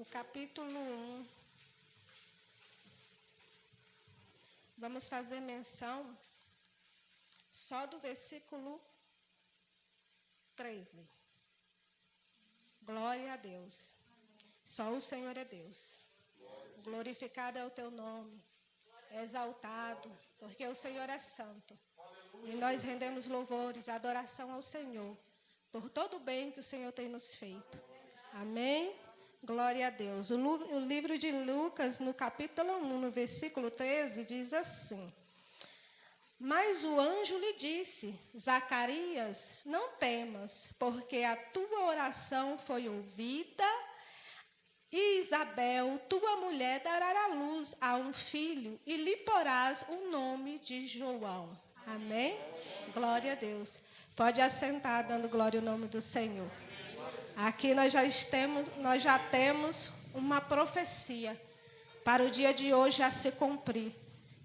no capítulo 1, vamos fazer menção só do versículo 13. Glória a Deus. Só o Senhor é Deus. Glorificado é o teu nome. Exaltado, porque o Senhor é santo. E nós rendemos louvores, adoração ao Senhor, por todo o bem que o Senhor tem nos feito. Amém? Glória a Deus. O livro de Lucas, no capítulo 1, no versículo 13, diz assim: Mas o anjo lhe disse: Zacarias, não temas, porque a tua oração foi ouvida, e Isabel, tua mulher, dará à luz a um filho, e lhe porás o nome de João. Amém? Glória a Deus. Pode assentar, dando glória ao nome do Senhor. Aqui nós já temos uma profecia para o dia de hoje a se cumprir.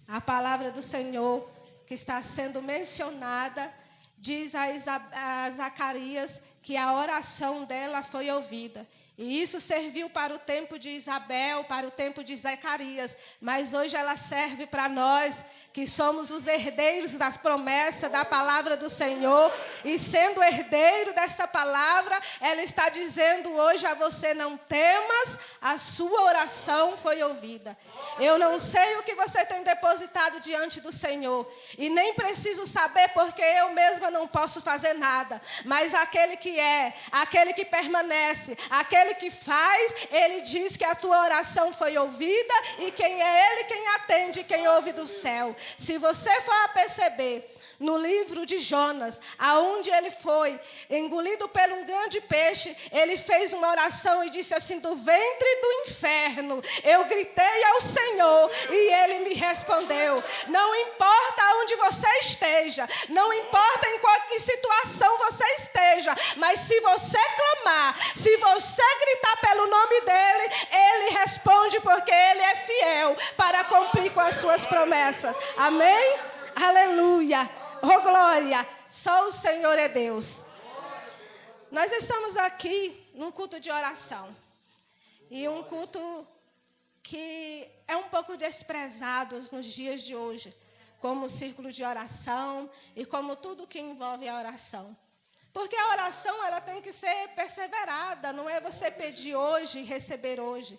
A palavra do Senhor que está sendo mencionada diz a Zacarias que a oração dela foi ouvida. E isso serviu para o tempo de Isabel, para o tempo de Zacarias. Mas hoje ela serve para nós, que somos os herdeiros das promessas da palavra do Senhor. E sendo herdeiro desta palavra, ela está dizendo hoje a você: não temas, a sua oração foi ouvida. Eu não sei o que você tem depositado diante do Senhor. E nem preciso saber, porque eu mesma não posso fazer nada. Mas aquele que é, aquele que permanece, aquele que faz, ele diz que a tua oração foi ouvida, e quem é ele quem atende, quem ouve do céu. Se você for a perceber, no livro de Jonas, aonde ele foi engolido por um grande peixe, ele fez uma oração e disse assim: do ventre do inferno eu gritei ao Senhor e ele me respondeu. Não importa onde você esteja, não importa em qual situação você esteja, mas se você clamar, se você gritar pelo nome dele, ele responde, porque ele é fiel para cumprir com as suas promessas. Amém? Aleluia. Oh, glória! Só o Senhor é Deus. Nós estamos aqui num culto de oração. E um culto que é um pouco desprezado nos dias de hoje, como o círculo de oração e como tudo que envolve a oração. Porque a oração, ela tem que ser perseverada, não é você pedir hoje e receber hoje.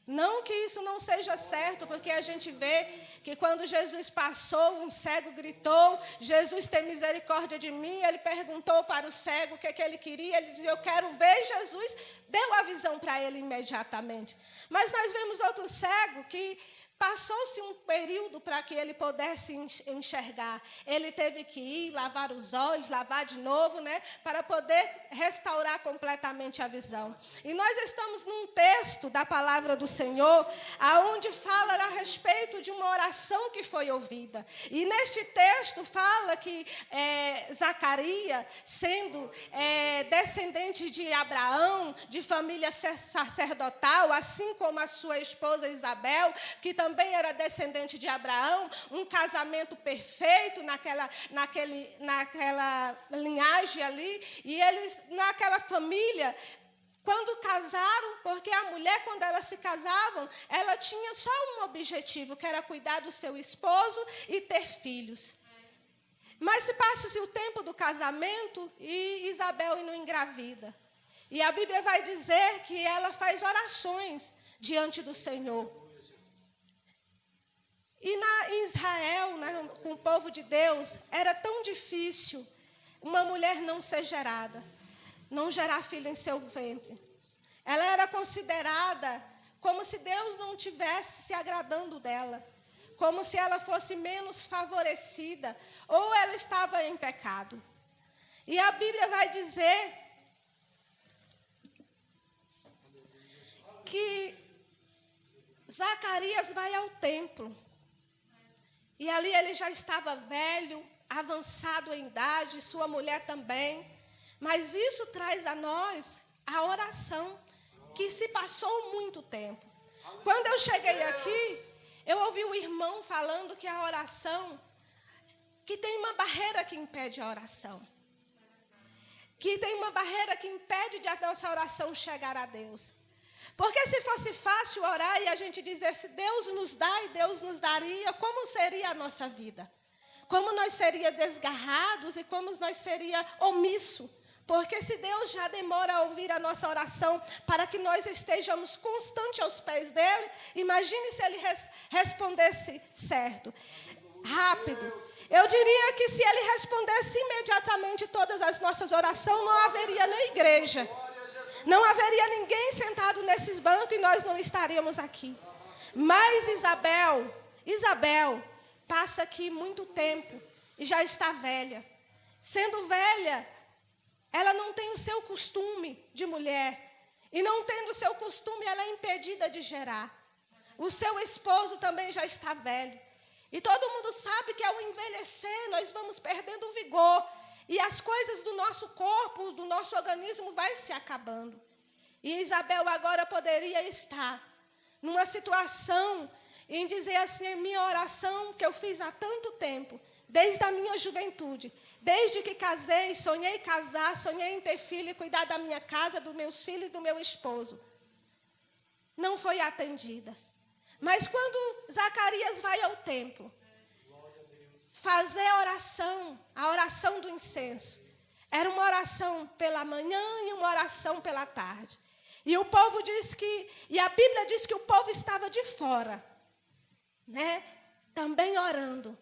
Não que isso não seja certo, porque a gente vê que quando Jesus passou, um cego gritou: Jesus, tem misericórdia de mim. Ele perguntou para o cego o que ele queria. Ele dizia: eu quero ver. E Jesus deu a visão para ele imediatamente. Mas nós vemos outro cego que passou-se um período para que ele pudesse enxergar. Ele teve que ir, lavar os olhos, lavar de novo, para poder restaurar completamente a visão. E nós estamos num texto da palavra do Senhor, aonde fala a respeito de uma oração que foi ouvida. E neste texto fala que Zacarias, sendo descendente de Abraão, de família sacerdotal, assim como a sua esposa Isabel, que também era descendente de Abraão, um casamento perfeito naquela linhagem ali, e eles, naquela família, quando casaram, porque a mulher, quando elas se casavam, ela tinha só um objetivo, que era cuidar do seu esposo e ter filhos. Mas se passa-se o tempo do casamento e Isabel não engravida. E a Bíblia vai dizer que ela faz orações diante do Senhor. E em Israel, com o povo de Deus, era tão difícil uma mulher não ser gerada, não gerar filho em seu ventre. Ela era considerada como se Deus não estivesse se agradando dela, como se ela fosse menos favorecida, ou ela estava em pecado. E a Bíblia vai dizer que Zacarias vai ao templo. E ali ele já estava velho, avançado em idade, sua mulher também. Mas isso traz a nós a oração, que se passou muito tempo. Quando eu cheguei aqui, eu ouvi um irmão falando que a oração, que tem uma barreira que impede a oração. Que tem uma barreira que impede de a nossa oração chegar a Deus. Porque se fosse fácil orar e a gente dissesse, Deus nos dá e Deus nos daria, como seria a nossa vida? Como nós seríamos desgarrados e como nós seríamos omissos. Porque se Deus já demora a ouvir a nossa oração para que nós estejamos constantes aos pés dele, imagine se ele respondesse certo, rápido. Eu diria que se ele respondesse imediatamente todas as nossas orações, não haveria nem igreja. Não haveria ninguém sentado nesses bancos e nós não estaríamos aqui. Mas Isabel passa aqui muito tempo e já está velha. Sendo velha, ela não tem o seu costume de mulher. E não tendo o seu costume, ela é impedida de gerar. O seu esposo também já está velho. E todo mundo sabe que ao envelhecer, nós vamos perdendo o vigor. E as coisas do nosso corpo, do nosso organismo, vai se acabando. E Isabel agora poderia estar numa situação em dizer assim, minha oração que eu fiz há tanto tempo, desde a minha juventude, desde que casei, sonhei casar, sonhei em ter filho e cuidar da minha casa, dos meus filhos e do meu esposo, não foi atendida. Mas quando Zacarias vai ao templo, fazer a oração do incenso, era uma oração pela manhã e uma oração pela tarde. E o povo diz que, e a Bíblia diz que o povo estava de fora, né? Também orando.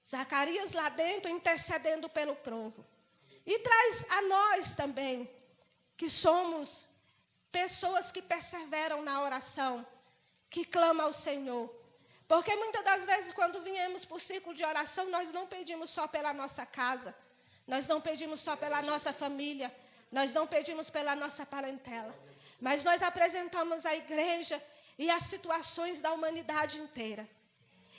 Zacarias lá dentro intercedendo pelo povo. E traz a nós também, que somos pessoas que perseveram na oração, que clamam ao Senhor. Porque muitas das vezes, quando viemos para o círculo de oração, nós não pedimos só pela nossa casa, nós não pedimos só pela nossa família, nós não pedimos pela nossa parentela, mas nós apresentamos a igreja e as situações da humanidade inteira.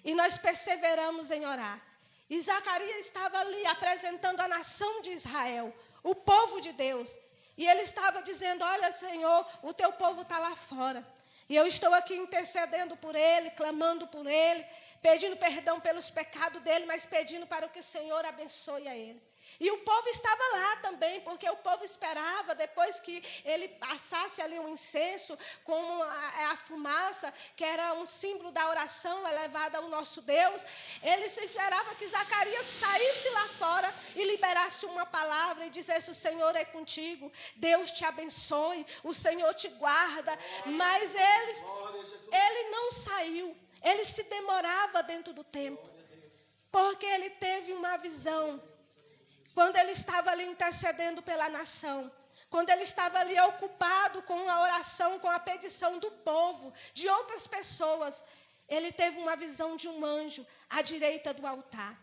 E nós perseveramos em orar. E Zacarias estava ali apresentando a nação de Israel, o povo de Deus. E ele estava dizendo, olha, Senhor, o teu povo está lá fora. E eu estou aqui intercedendo por ele, clamando por ele, pedindo perdão pelos pecados dele, mas pedindo para que o Senhor abençoe a ele. E o povo estava lá também, porque o povo esperava, depois que ele passasse ali um incenso, como a fumaça, que era um símbolo da oração elevada ao nosso Deus, ele esperava que Zacarias saísse lá fora e liberasse uma palavra e dissesse, o Senhor é contigo, Deus te abençoe, o Senhor te guarda. Mas ele não saiu, ele se demorava dentro do templo, porque ele teve uma visão. Quando ele estava ali intercedendo pela nação, quando ele estava ali ocupado com a oração, com a petição do povo, de outras pessoas, ele teve uma visão de um anjo à direita do altar.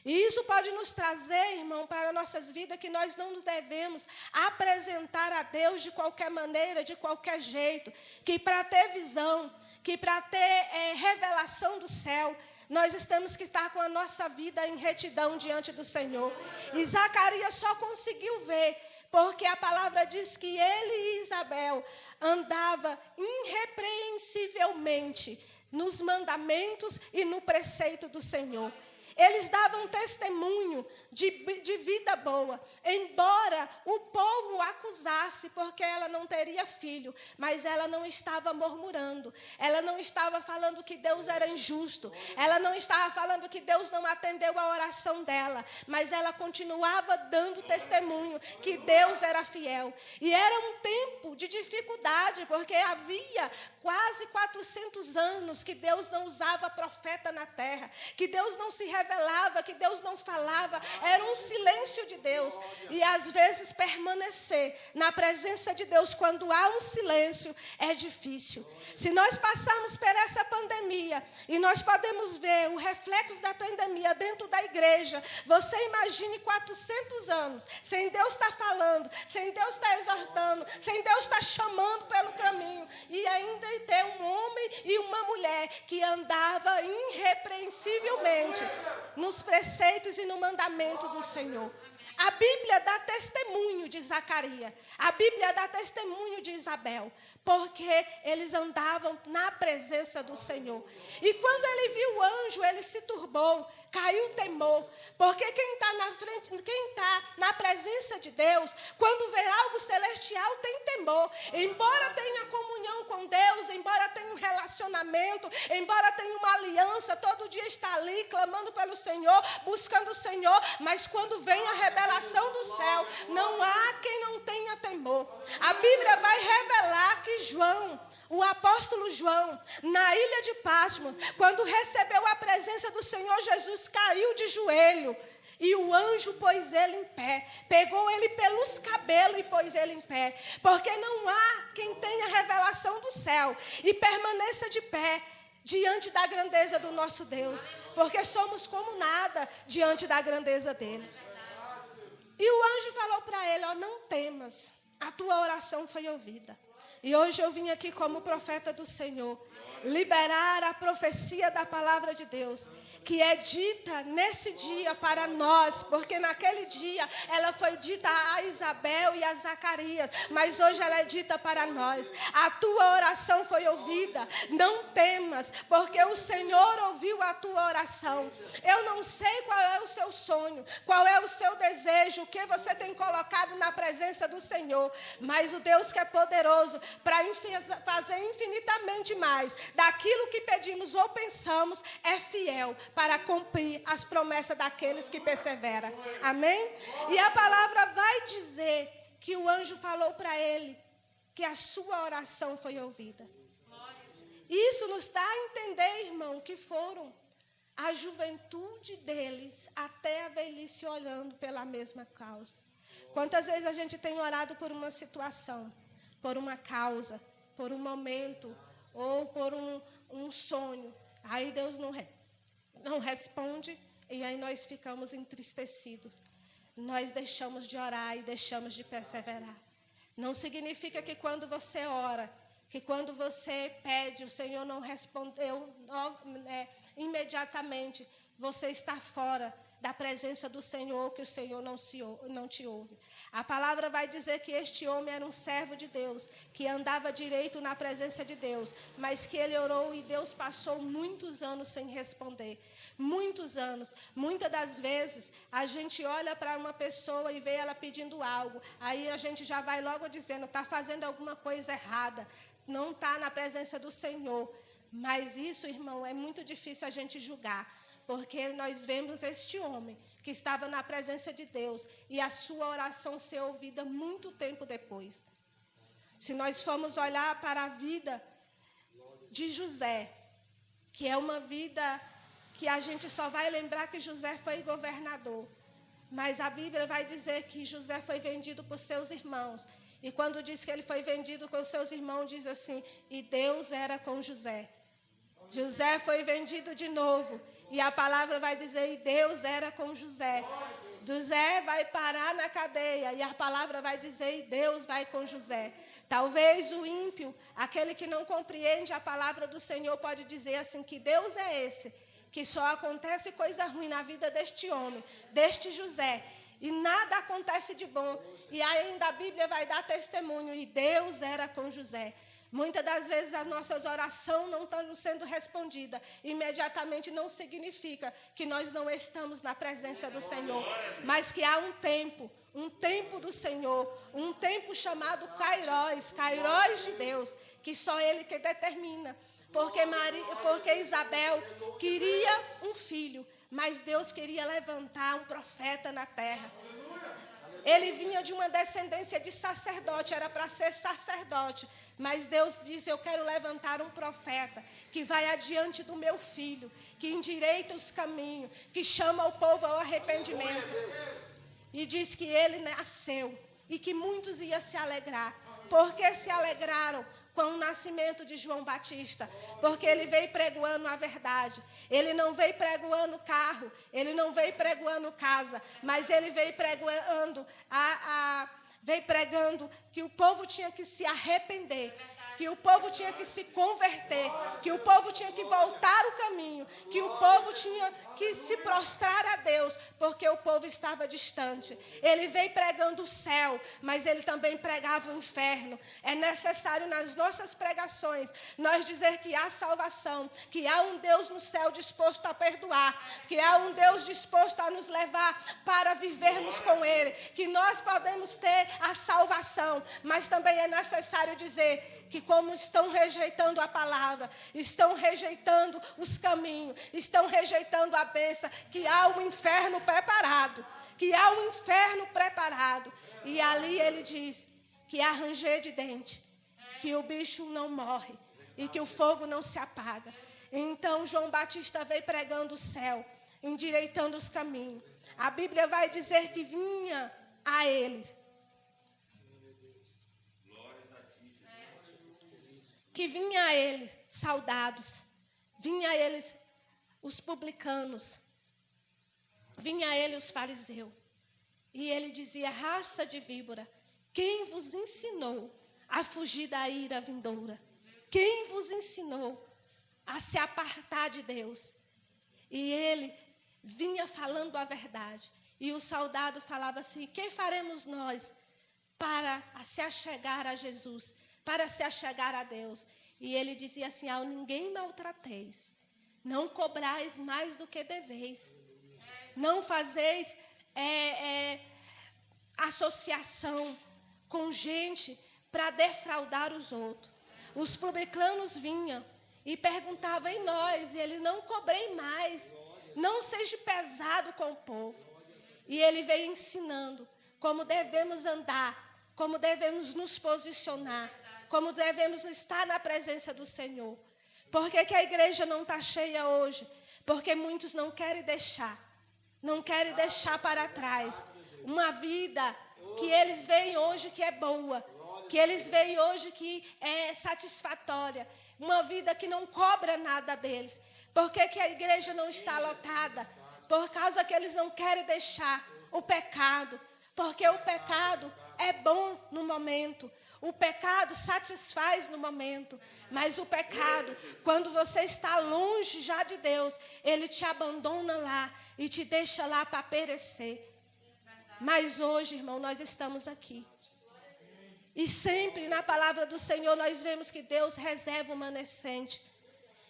E isso pode nos trazer, irmão, para nossas vidas, que nós não nos devemos apresentar a Deus de qualquer maneira, de qualquer jeito, que para ter visão, que para ter revelação do céu, nós temos que estar com a nossa vida em retidão diante do Senhor. E Zacarias só conseguiu ver, porque a palavra diz que ele e Isabel andavam irrepreensivelmente nos mandamentos e no preceito do Senhor. Eles davam testemunho de vida boa, embora o povo acusasse, porque ela não teria filho, mas ela não estava murmurando, ela não estava falando que Deus era injusto, ela não estava falando que Deus não atendeu a oração dela, mas ela continuava dando testemunho que Deus era fiel. E era um tempo de dificuldade, porque havia quase 400 anos que Deus não usava profeta na terra, que Deus não se revelava, que Deus não falava, era um silêncio de Deus. E às vezes permanecer na presença de Deus quando há um silêncio é difícil. Se nós passarmos por essa pandemia e nós podemos ver o reflexo da pandemia dentro da igreja, você imagine 400 anos sem Deus estar falando, sem Deus estar exortando, sem Deus estar chamando pelo caminho, e ainda ter um homem e uma mulher que andava irrepreensivelmente nos preceitos e no mandamento do Senhor. A Bíblia dá testemunho de Zacarias, a Bíblia dá testemunho de Isabel, porque eles andavam na presença do Senhor. E quando ele viu o anjo, ele se turbou, caiu o temor, porque quem está na frente, quem está na presença presença de Deus, quando vê algo celestial, tem temor. Embora tenha comunhão com Deus, embora tenha um relacionamento, embora tenha uma aliança, todo dia está ali clamando pelo Senhor, buscando o Senhor, mas quando vem a revelação do céu, não há quem não tenha temor. A Bíblia vai revelar que João, o apóstolo João, na ilha de Patmos, quando recebeu a presença do Senhor Jesus, caiu de joelho. E o anjo pôs ele em pé, pegou ele pelos cabelos e pôs ele em pé. Porque não há quem tenha revelação do céu e permaneça de pé diante da grandeza do nosso Deus. Porque somos como nada diante da grandeza dele. E o anjo falou para ele, não temas, a tua oração foi ouvida. E hoje eu vim aqui como profeta do Senhor, liberar a profecia da palavra de Deus, que é dita nesse dia para nós, porque naquele dia ela foi dita a Isabel e a Zacarias, mas hoje ela é dita para nós. A tua oração foi ouvida, não temas, porque o Senhor ouviu a tua oração. Eu não sei qual é o seu sonho, qual é o seu desejo, o que você tem colocado na presença do Senhor, mas o Deus que é poderoso para fazer infinitamente mais daquilo que pedimos ou pensamos, é fiel para cumprir as promessas daqueles que perseveram. Amém? E a palavra vai dizer que o anjo falou para ele que a sua oração foi ouvida. Isso nos dá a entender, irmão, que foram a juventude deles até a velhice olhando pela mesma causa. Quantas vezes a gente tem orado por uma situação, por uma causa, por um momento, ou por um sonho. Aí Deus não responde e aí nós ficamos entristecidos. Nós deixamos de orar e deixamos de perseverar. Não significa que quando você ora, que quando você pede, o Senhor não respondeu imediatamente, você está fora da presença do Senhor, que o Senhor não te ouve. A palavra vai dizer que este homem era um servo de Deus, que andava direito na presença de Deus, mas que ele orou e Deus passou muitos anos sem responder. Muitos anos. Muitas das vezes, a gente olha para uma pessoa e vê ela pedindo algo, aí a gente já vai logo dizendo, está fazendo alguma coisa errada, não está na presença do Senhor. Mas isso, irmão, é muito difícil a gente julgar. Porque nós vemos este homem que estava na presença de Deus e a sua oração ser ouvida muito tempo depois. Se nós formos olhar para a vida de José, que é uma vida que a gente só vai lembrar que José foi governador, mas a Bíblia vai dizer que José foi vendido por seus irmãos. E quando diz que ele foi vendido com seus irmãos, diz assim, e Deus era com José. José foi vendido de novo. E a palavra vai dizer, e Deus era com José. José vai parar na cadeia. E a palavra vai dizer, e Deus vai com José. Talvez o ímpio, aquele que não compreende a palavra do Senhor, pode dizer assim, que Deus é esse, que só acontece coisa ruim na vida deste homem, deste José. E nada acontece de bom. E ainda a Bíblia vai dar testemunho, e Deus era com José. Muitas das vezes as nossas orações não estão sendo respondidas. Imediatamente não significa que nós não estamos na presença do Senhor. Mas que há um tempo do Senhor, um tempo chamado Kairós de Deus, que só Ele que determina. Porque Isabel queria um filho, mas Deus queria levantar um profeta na terra. Ele vinha de uma descendência de sacerdote, era para ser sacerdote. Mas Deus disse, eu quero levantar um profeta que vai adiante do meu filho, que endireita os caminhos, que chama o povo ao arrependimento. E diz que ele nasceu e que muitos iam se alegrar. Por que se alegraram com o nascimento de João Batista? Porque ele veio pregoando a verdade. Ele não veio pregoando carro, ele não veio pregoando casa, mas ele veio pregoando veio pregando que o povo tinha que se arrepender, que o povo tinha que se converter, que o povo tinha que voltar o caminho, que o povo tinha que se prostrar a Deus, porque o povo estava distante. Ele veio pregando o céu, mas ele também pregava o inferno. É necessário nas nossas pregações nós dizer que há salvação, que há um Deus no céu disposto a perdoar, que há um Deus disposto a nos levar para vivermos com Ele, que nós podemos ter a salvação, mas também é necessário dizer que como estão rejeitando a palavra, estão rejeitando os caminhos, estão rejeitando a bênção, que há um inferno preparado, que há um inferno preparado. E ali ele diz que há ranger de dente, que o bicho não morre e que o fogo não se apaga. Então João Batista veio pregando o céu, endireitando os caminhos. A Bíblia vai dizer que vinha a ele, que vinha a ele soldados, vinha a eles os publicanos, vinha a ele os fariseus. E ele dizia: raça de víbora, quem vos ensinou a fugir da ira vindoura? Quem vos ensinou a se apartar de Deus? E ele vinha falando a verdade. E o soldado falava assim: que faremos nós para se achegar a Jesus, para se achegar a Deus? E ele dizia assim: ao ninguém maltrateis, não cobrais mais do que deveis, não fazeis associação com gente para defraudar os outros. Os publicanos vinham e perguntavam em nós, e ele: não cobrei mais, não seja pesado com o povo. E ele veio ensinando como devemos andar, como devemos nos posicionar, como devemos estar na presença do Senhor. Por que a igreja não está cheia hoje? Porque muitos não querem deixar para trás uma vida que eles veem hoje que é boa, que eles veem hoje que é satisfatória, uma vida que não cobra nada deles. Por que a igreja não está lotada? Por causa que eles não querem deixar o pecado, porque o pecado é bom no momento, o pecado satisfaz no momento, mas o pecado, quando você está longe já de Deus, ele te abandona lá e te deixa lá para perecer. Mas hoje, irmão, nós estamos aqui. E sempre na palavra do Senhor nós vemos que Deus reserva o remanescente.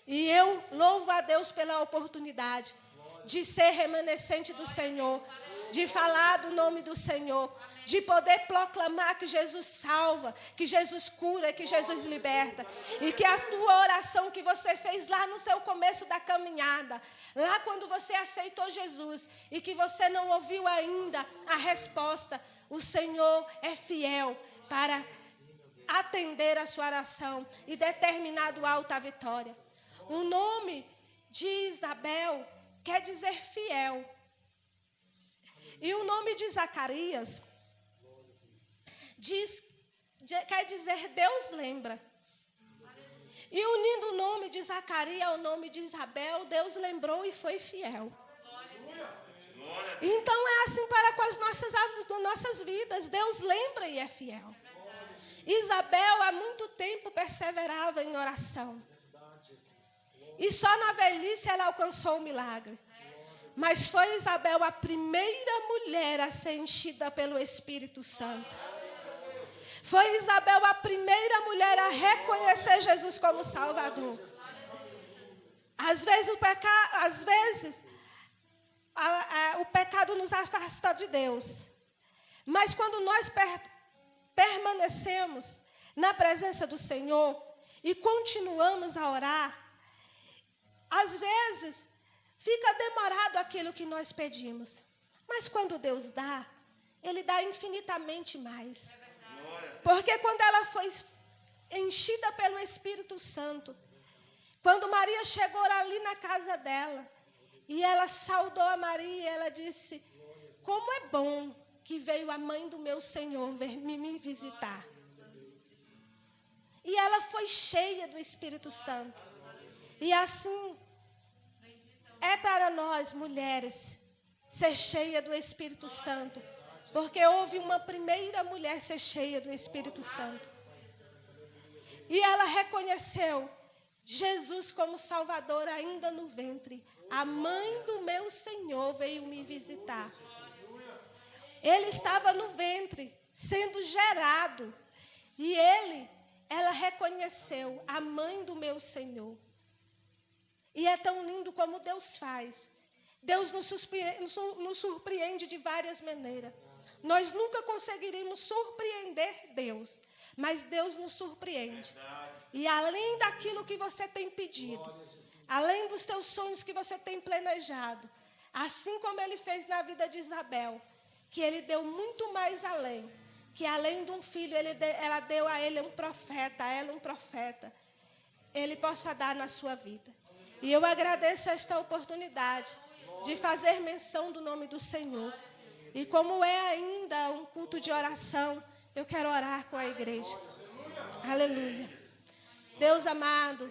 E eu louvo a Deus pela oportunidade de ser remanescente do Senhor, de falar do nome do Senhor, de poder proclamar que Jesus salva, que Jesus cura, que Jesus liberta. E que a tua oração que você fez lá no seu começo da caminhada, lá quando você aceitou Jesus e que você não ouviu ainda a resposta, o Senhor é fiel para atender a sua oração e determinar do alto a vitória. O nome de Isabel quer dizer fiel. E o nome de Zacarias quer dizer Deus lembra. E unindo o nome de Zacarias ao nome de Isabel, Deus lembrou e foi fiel. Então é assim para com as nossas vidas. Deus lembra e é fiel. Isabel há muito tempo perseverava em oração. E só na velhice ela alcançou o milagre. Mas foi Isabel a primeira mulher a ser enchida pelo Espírito Santo. Foi Isabel a primeira mulher a reconhecer Jesus como Salvador. Às vezes o pecado nos afasta de Deus. Mas quando nós permanecemos na presença do Senhor e continuamos a orar, às vezes fica demorado aquilo que nós pedimos. Mas quando Deus dá, Ele dá infinitamente mais. Porque quando ela foi enchida pelo Espírito Santo, quando Maria chegou ali na casa dela, e ela saudou a Maria, ela disse: como é bom que veio a mãe do meu Senhor me visitar. E ela foi cheia do Espírito Santo. E assim é para nós, mulheres, ser cheia do Espírito Santo. Porque houve uma primeira mulher ser cheia do Espírito Santo. E ela reconheceu Jesus como Salvador ainda no ventre. A mãe do meu Senhor veio me visitar. Ele estava no ventre, sendo gerado. E ela reconheceu a mãe do meu Senhor. E é tão lindo como Deus faz. Deus nos surpreende de várias maneiras. Nós nunca conseguiríamos surpreender Deus, mas Deus nos surpreende. E além daquilo que você tem pedido, além dos teus sonhos que você tem planejado, assim como Ele fez na vida de Isabel, que Ele deu muito mais além, que além de um filho, ela deu a ele um profeta, a ela um profeta, Ele possa dar na sua vida. E eu agradeço esta oportunidade de fazer menção do nome do Senhor. E como é ainda um culto de oração, eu quero orar com a igreja. Aleluia. Deus amado,